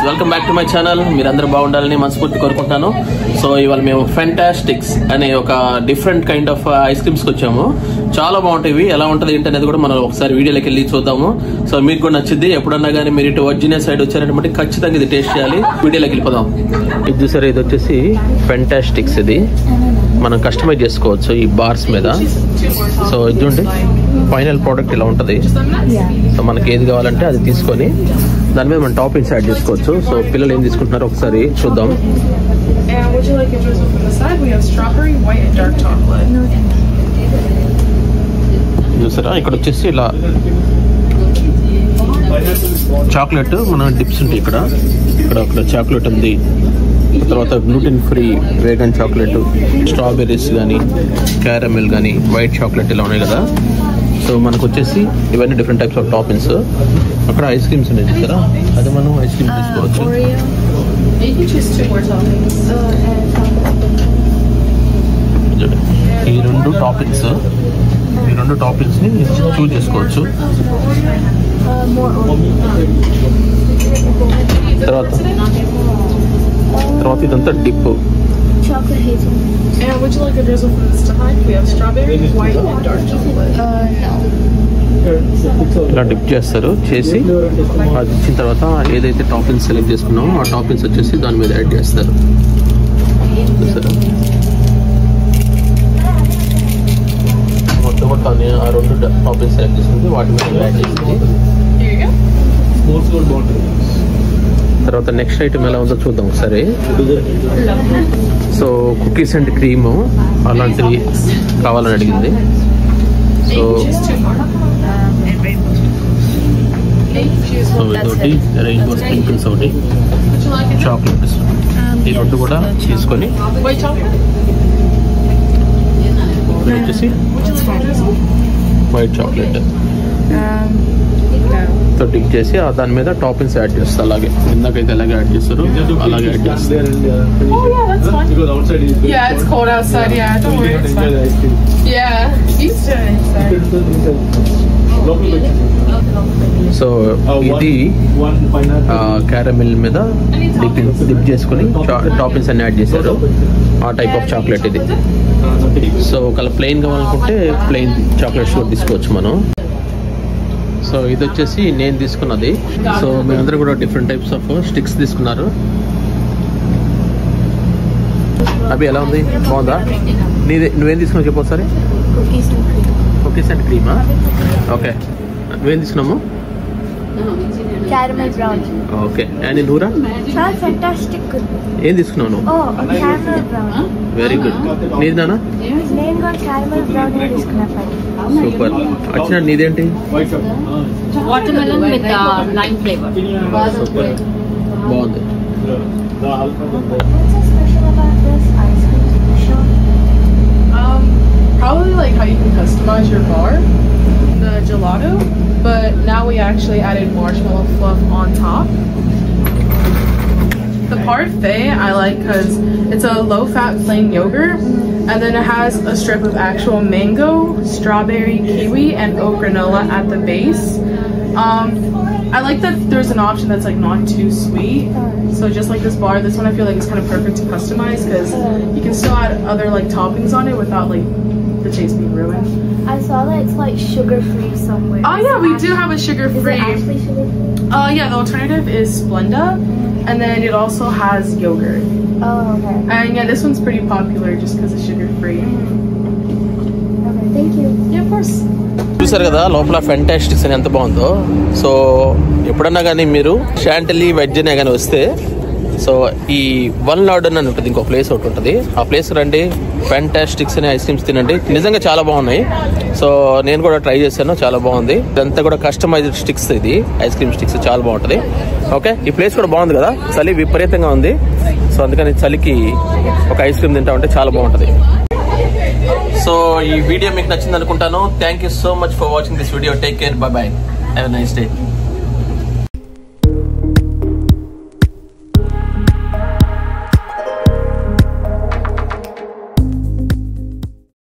Welcome back to my channel. మీరందరూ బాగుండాలని మనస్ఫూర్తి కోరుకుంటాను. సో ఇవాళ మేము ఫెంటాస్టిక్స్ అనే ఒక డిఫరెంట్ కైండ్ ఆఫ్ ఐస్ క్రీమ్స్కి వచ్చాము. చాలా బాగుంటాయి. ఎలా ఉంటుంది ఏంటి అనేది కూడా మనం ఒకసారి వీడియోలోకి వెళ్ళి చూద్దాము. సో మీకు కూడా నచ్చింది. ఎప్పుడన్నా కానీ మీరు ఇటు వర్జీనియా సైడ్ వచ్చారంటే ఖచ్చితంగా ఇది టేస్ట్ చేయాలి. వీడియోలోకి వెళ్ళిపోదాం. ఇది చూసారా, ఇది వచ్చేసి ఫెంటాస్టిక్స్. ఇది మనం కస్టమైజ్ చేసుకోవచ్చు ఈ బార్స్ మీద. సో ఇది చూడండి, ఫైనల్ ప్రోడక్ట్ ఇలా ఉంటుంది. సో మనకి ఏది కావాలంటే అది తీసుకొని దాని మీద మనం టాపింగ్స్ యాడ్ చేసుకోవచ్చు. సో పిల్లలు ఏం తీసుకుంటున్నారో ఒకసారి చూద్దాం. చూసారా, ఇక్కడ వచ్చేసి ఇలా చాక్లెట్ మన డిప్స్ ఉంటాయి. ఇక్కడ చాక్లెట్ ఉంది. తర్వాత gluten free vegan chocolate, strawberries కానీ, క్యారమెల్ కానీ, వైట్ చాక్లెట్ ఇలా ఉన్నాయి కదా. సో మనకు వచ్చేసి ఇవన్నీ డిఫరెంట్ టైప్స్ ఆఫ్ టాపింగ్స్. అక్కడ ఐస్ క్రీమ్స్ ఉన్నాయి చూసారా, అది మనం ఐస్ క్రీమ్ తీసుకోవచ్చు. ఈ రెండు టాపింగ్స్ ని చూస్ చేసుకోవచ్చు. తర్వాత ఇదంతా డిప్. ఇలా డిప్ చేస్తారు. చేసి అది ఇచ్చిన తర్వాత ఏదైతే టాపింగ్స్ సెలెక్ట్ చేసుకున్నామో ఆ టాపింగ్స్ వచ్చేసి దాని మీద యాడ్ చేస్తారు. చూసారా, మొత్తం ఆ రెండు టాపింగ్స్ సెలెక్ట్ చేసుకుంటే వాటి మీద యాడ్ చేసింది. తర్వాత నెక్స్ట్ ఐటమ్ ఎలా ఉందో చూద్దాం ఒకసారి. సో కుకీస్ అండ్ క్రీము అలాంటివి కావాలని అడిగింది. సో ఇదొకటి, రెయిన్బో స్ప్రింకిల్స్ ఒకటి, చాక్లెట్స్, ఈ రెండు కూడా తీసుకొని వచ్చేసి వైట్ చాక్లెట్ తో డిప్ చేసి దాని మీద టాపింగ్స్ యాడ్ చేస్తారు. అలాగే ఇందాకైతే ఎలాగే యాడ్ చేస్తారు అలాగే యాడ్ చేస్తారు. సో ఇది క్యారమిల్ మీద డిప్ చేసుకుని టాపింగ్స్ అన్ని యాడ్ చేశారు. ఆ టైప్ ఆఫ్ చాక్లెట్ ఇది. సో ఒకవేళ ప్లెయిన్ కావాలనుకుంటే ప్లెయిన్ చాక్లెట్స్ కూడా తీసుకోవచ్చు మనం. సో ఇది వచ్చేసి నేను తీసుకున్నది. సో మేమందరూ కూడా డిఫరెంట్ టైప్స్ ఆఫ్ స్టిక్స్ తీసుకున్నారు. అవి ఎలా ఉంది, బాగుందా? నువ్వేం తీసుకున్నావు చెప్పు ఒకసారి. Cookies and క్రీమా. ఓకే, నువ్వేం తీసుకున్నాము? Caramel brownie. Okay, and Noora Fantastic. ఏం తీసుకున్నావు నువ్వు? Caramel brownie. Very good. నీది నాన్న? నేను కూడా caramel brownie తీసుకున్నాను. సూపర్. వచ్చిన నీదేంటి? Watermelon with lime flavor. Super, బాగుంది. What's so special about this ice cream shop? Probably like how you can customize your bar, the gelato, but now we actually added marshmallow fluff on top. The parfait I like because it's a low-fat plain yogurt, and then it has a strip of actual mango, strawberry, kiwi, and oat granola at the base. I like that there's an option that's like not too sweet. So just like this bar, this one I feel like is kind of perfect to customize because you can still add other like toppings on it without like the taste being ruined. I saw that it's like sugar-free somewhere. Oh yeah, we do have a sugar-free. Is it actually sugar-free? Yeah, the alternative is Splenda, and then it also has yogurt. Oh, okay. And yeah, this one's pretty popular just because it's sugar-free. Okay, thank you. Yeah, of course. చూసారు కదా లోపల ఫెంటాస్టిక్స్ అని ఎంత బాగుందో. So ఎప్పుడన్నా కానీ మీరు షాంటలీ Virginia కానీ వస్తే సో ఈ వన్ లార్డన్ అని ఉంటుంది, ఇంకో ప్లేస్ ఒకటి ఉంటుంది. ఆ ప్లేస్ రండి, ఫెంటాస్టిక్స్ అనే ఐస్ క్రీమ్స్ తినండి. నిజంగా చాలా బాగున్నాయి. సో నేను కూడా ట్రై చేశాను, చాలా బాగుంది. ఇదంతా కూడా కస్టమైజ్డ్ స్టిక్స్, ఇది ఐస్ క్రీమ్ స్టిక్స్ చాలా బాగుంటుంది. ఓకే, ఈ ప్లేస్ కూడా బాగుంది కదా. చలి విపరీతంగా ఉంది. సో అందుకని చలికి ఒక ఐస్ క్రీమ్ తింటా ఉంటే చాలా బాగుంటుంది. సో ఈ వీడియో మీకు నచ్చింది అనుకుంటాను. Thank you so much for watching this video. Take care, by by, have a nice day.